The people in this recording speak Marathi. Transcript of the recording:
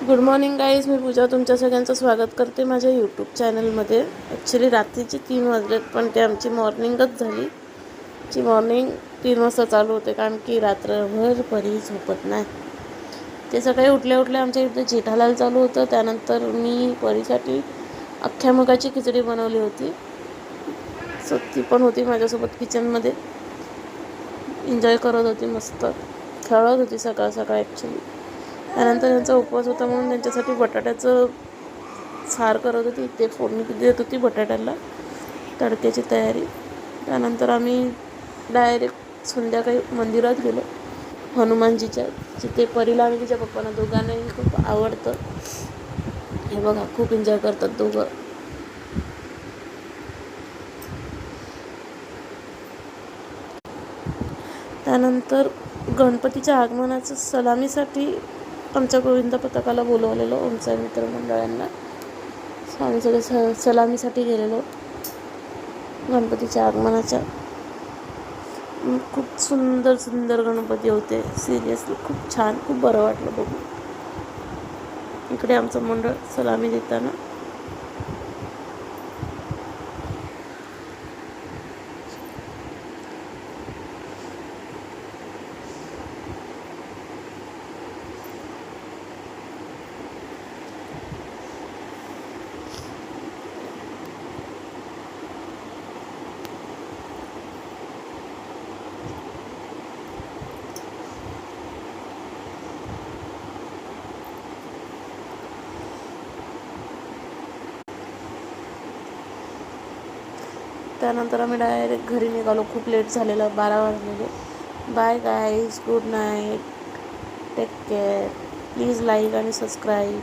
गुड मॉर्निंग गाईज, मी पूजा तुमच्या सगळ्यांचं स्वागत करते माझ्या यूट्यूब चॅनलमध्ये. ॲक्च्युली रात्रीचे 3 वाजलेत, पण ते आमची मॉर्निंगच झाली. ची मॉर्निंग 3 वाजता चालू होते, कारण की रात्रभर परी झोपत नाही. ते सकाळी उठल्या उठल्या आमच्या इथे जेठालाल चालू होतं. त्यानंतर मी परीसाठी अख्ख्या मुगाची खिचडी बनवली होती. सो ती पण होती माझ्यासोबत किचनमध्ये, एन्जॉय करत होती, मस्त खेळत होती सकाळ सकाळ. ॲक्च्युली त्यानंतर त्यांचा उपवास होता म्हणून त्यांच्यासाठी बटाट्याचं सार करत होती. ते फोडणी देत होती बटाट्याला, तडक्याची तयारी. त्यानंतर आम्ही डायरेक्ट संध्याकाळी मंदिरात गेलो, हनुमानजीच्या, जिथे परीला आणि तिच्या पप्पांना दोघांनाही खूप आवडतं. हे बघा, खूप एन्जॉय करतात दोघं. त्यानंतर गणपतीच्या आगमनाचं सलामीसाठी आमच्या गोविंद पथकाला बोलवलेलं, आमच्या मित्रमंडळांना. आम्ही सगळे सलामीसाठी गेलेलो गणपतीच्या आगमनाच्या. खूप सुंदर सुंदर गणपती होते. सिरियसली खूप छान, खूप बरं वाटलं बघून. इकडे आमचं मंडळ सलामी देताना. त्यानंतर आम्ही डायरेक्ट घरी निघालो. खूप लेट झालेलं, 12 वाजलेले. Bye guys, good night, take care. Please like आणि सबस्क्राईब.